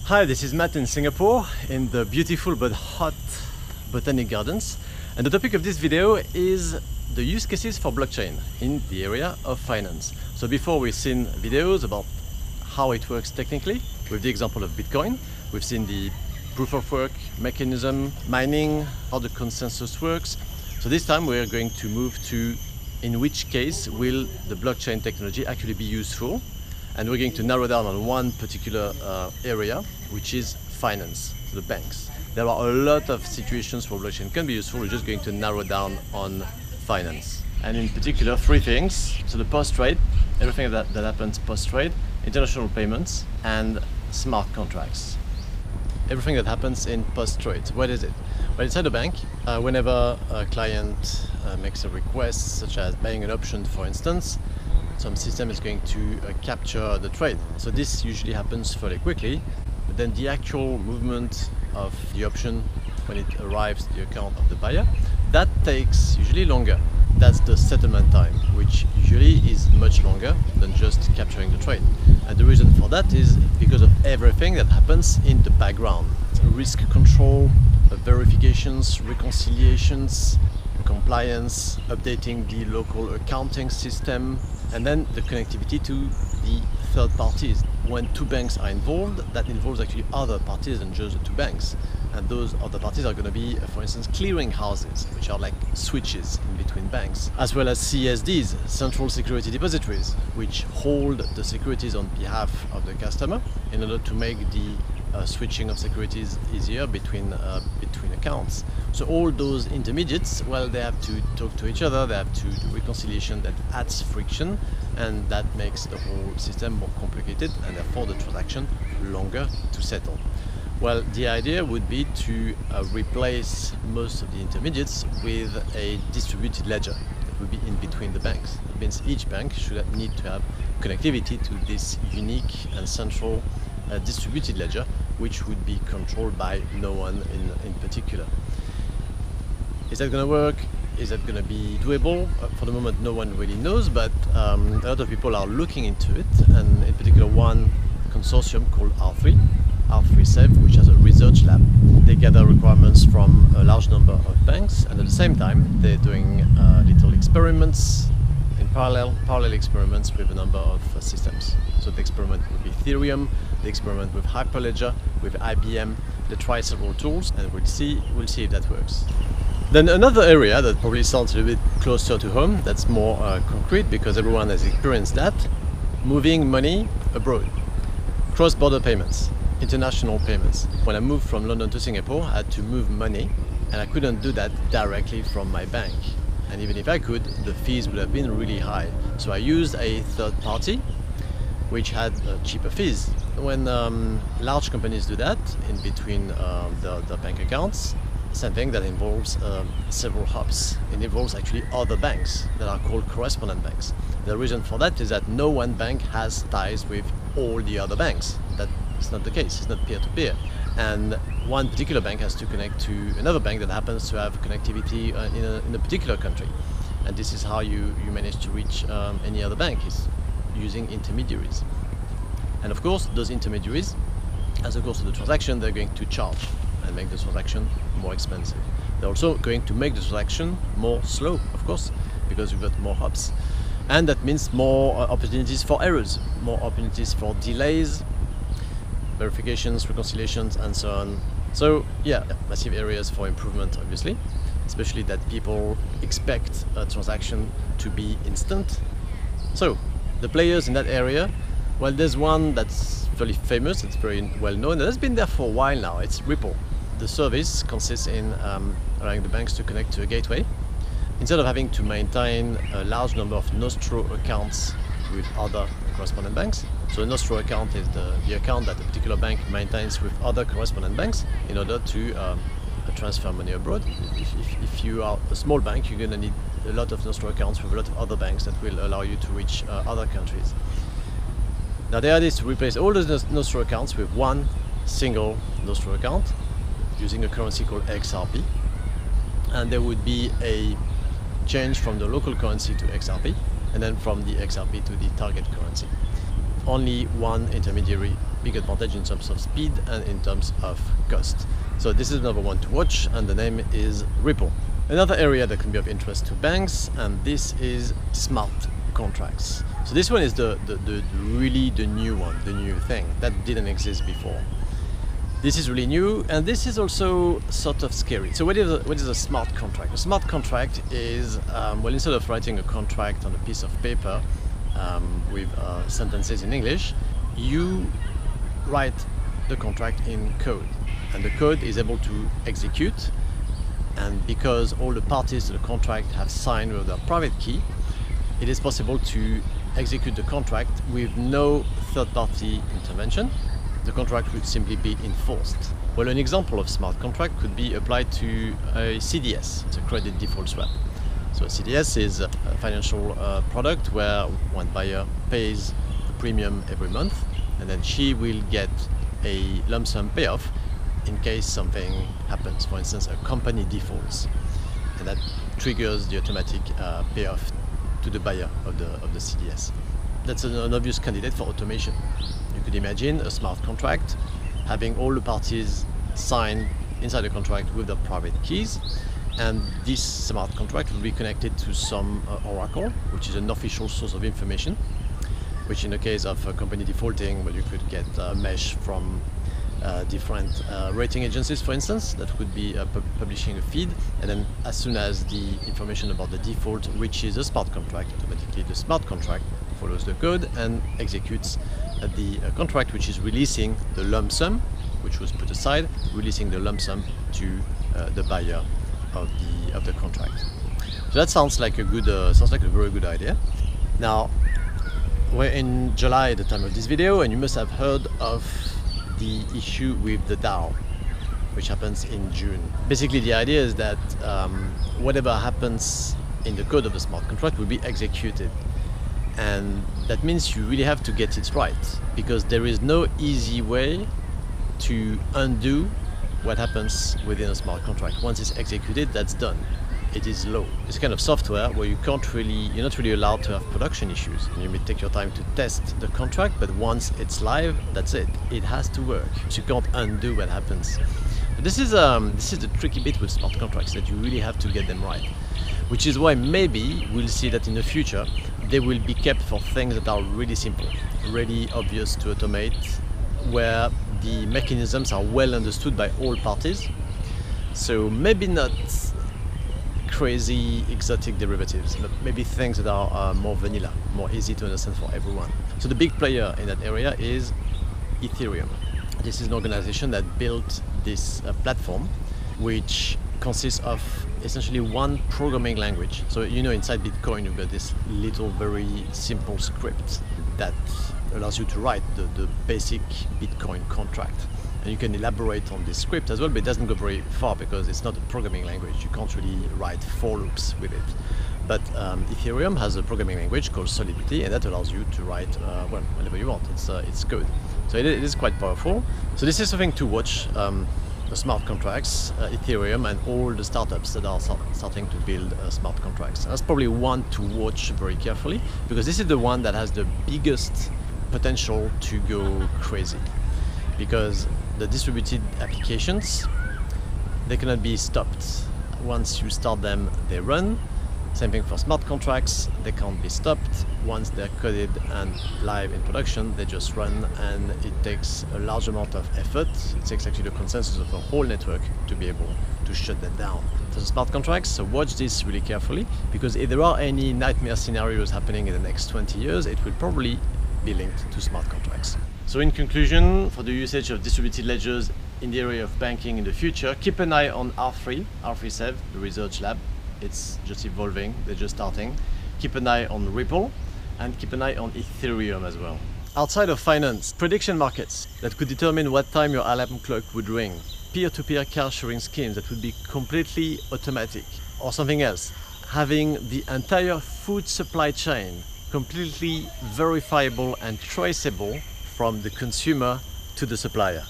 Hi, this is Matt in Singapore in the beautiful but hot Botanic Gardens, and the topic of this video is the use cases for blockchain in the area of finance. So before we've seen videos about how it works technically with the example of Bitcoin, we've seen the proof of work mechanism, mining, how the consensus works. So this time we're going to move to in which case will the blockchain technology actually be useful. And we're going to narrow down on one particular area, which is finance, so the banks. There are a lot of situations where blockchain can be useful. We're just going to narrow down on finance. And in particular, three things. So the post-trade, everything that happens post-trade, international payments, and smart contracts. Everything that happens in post-trade. What is it? Well, inside a bank, whenever a client makes a request, such as buying an option, for instance, some system is going to capture the trade. So this usually happens fairly quickly, but then the actual movement of the option when it arrives to the account of the buyer, that takes usually longer. That's the settlement time, which usually is much longer than just capturing the trade. And the reason for that is because of everything that happens in the background. Risk control, verifications, reconciliations, compliance, updating the local accounting system, and then the connectivity to the third parties. When two banks are involved, that involves actually other parties than just the two banks. And those other parties are going to be, for instance, clearing houses, which are like switches in between banks, as well as CSDs, central security depositories, which hold the securities on behalf of the customer in order to make the switching of securities easier between accounts. So all those intermediates, well, they have to talk to each other, they have to do reconciliation, that adds friction, and that makes the whole system more complicated and therefore the transaction longer to settle. Well, the idea would be to replace most of the intermediates with a distributed ledger that would be in between the banks. That means each bank should need to have connectivity to this unique and central distributed ledger, which would be controlled by no one in particular. Is that going to work? Is that going to be doable? For the moment, no one really knows, but a lot of people are looking into it, and in particular one consortium called R3SEV, which has a research lab. They gather requirements from a large number of banks, and at the same time they're doing little experiments in parallel experiments with a number of systems. So the experiment with Ethereum, the experiment with Hyperledger, with IBM. They try several tools, and we'll see if that works. Then another area that probably sounds a little bit closer to home, that's more concrete because everyone has experienced that: moving money abroad, cross-border payments, international payments. When I moved from London to Singapore, I had to move money, and I couldn't do that directly from my bank. And even if I could, the fees would have been really high. So I used a third party, which had cheaper fees. When large companies do that in between the bank accounts, same thing, that involves several hubs. It involves actually other banks that are called correspondent banks. The reason for that is that no one bank has ties with all the other banks. That is not the case. It's not peer-to-peer. And one particular bank has to connect to another bank that happens to have connectivity in a particular country. And this is how you manage to reach any other bank, is using intermediaries. And of course, those intermediaries, as a course of the transaction, they're going to charge and make the transaction more expensive. They're also going to make the transaction more slow, of course, because you've got more hubs. And that means more opportunities for errors, more opportunities for delays, verifications, reconciliations, and so on. So yeah, massive areas for improvement, obviously, especially that people expect a transaction to be instant. So the players in that area, well, there's one that's fairly famous, it's very well known, and has been there for a while now. It's Ripple. The service consists in allowing the banks to connect to a gateway. Instead of having to maintain a large number of Nostro accounts with other correspondent banks. So a Nostro account is the account that a particular bank maintains with other correspondent banks in order to transfer money abroad. If you are a small bank, you're going to need a lot of Nostro accounts with a lot of other banks that will allow you to reach other countries. Now the idea is to replace all those Nostro accounts with one single Nostro account using a currency called XRP, and there would be a change from the local currency to XRP, and then from the XRP to the target currency. only one intermediary, big advantage in terms of speed and in terms of cost. So this is another one to watch, and the name is Ripple. Another area that can be of interest to banks, and this is smart contracts. So this one is the really the new one, the new thing that didn't exist before. This is really new, and this is also sort of scary. So what is a smart contract? A smart contract is, well, instead of writing a contract on a piece of paper with sentences in English, you write the contract in code. And the code is able to execute, and because all the parties to the contract have signed with their private key, it is possible to execute the contract with no third-party intervention. The contract would simply be enforced. Well, an example of smart contract could be applied to a CDS, it's a credit default swap. So a CDS is a financial product where one buyer pays a premium every month, and then she will get a lump sum payoff in case something happens. For instance, a company defaults, and that triggers the automatic payoff to the buyer of the CDS. That's an obvious candidate for automation. You could imagine a smart contract having all the parties sign inside the contract with their private keys, and this smart contract will be connected to some oracle, which is an official source of information, which in the case of a company defaulting, well, you could get a mesh from different rating agencies, for instance, that would be publishing a feed, and then as soon as the information about the default reaches a smart contract, automatically the smart contract follows the code and executes the contract, which is releasing the lump sum, which was put aside, releasing the lump sum to the buyer of the contract. So that sounds like a very good idea. Now, we're in July at the time of this video, and you must have heard of the issue with the DAO, which happens in June. Basically, the idea is that whatever happens in the code of the smart contract will be executed. And that means you really have to get it right, because there is no easy way to undo what happens within a smart contract. Once it's executed, that's done. It is law. It's kind of software where you're not really allowed to have production issues. You may take your time to test the contract, but once it's live, that's it. It has to work. So you can't undo what happens. But this is the tricky bit with smart contracts, that you really have to get them right. Which is why maybe we'll see that in the future they will be kept for things that are really simple, really obvious to automate, where the mechanisms are well understood by all parties. So maybe not crazy exotic derivatives, but maybe things that are more vanilla, more easy to understand for everyone. So the big player in that area is Ethereum. This is an organization that built this platform, which consists of essentially one programming language. So inside Bitcoin you've got this little very simple script that allows you to write the basic Bitcoin contract. And you can elaborate on this script as well, but it doesn't go very far because it's not a programming language. You can't really write for loops with it. But Ethereum has a programming language called Solidity, and that allows you to write whenever you want. It's code. So it is quite powerful. So this is something to watch. The smart contracts, Ethereum, and all the startups that are starting to build smart contracts. That's probably one to watch very carefully, because this is the one that has the biggest potential to go crazy. Because the distributed applications, they cannot be stopped. Once you start them, they run. Same thing for smart contracts, they can't be stopped. Once they're coded and live in production, they just run, and it takes a large amount of effort. It takes actually the consensus of the whole network to be able to shut them down. So smart contracts, so watch this really carefully, because if there are any nightmare scenarios happening in the next 20 years, it will probably be linked to smart contracts. So in conclusion, for the usage of distributed ledgers in the area of banking in the future, keep an eye on R3Sev, the research lab. It's just evolving, they're just starting. Keep an eye on Ripple, and keep an eye on Ethereum as well. Outside of finance, prediction markets that could determine what time your alarm clock would ring, peer-to-peer car sharing schemes that would be completely automatic, or something else, having the entire food supply chain completely verifiable and traceable from the consumer to the supplier.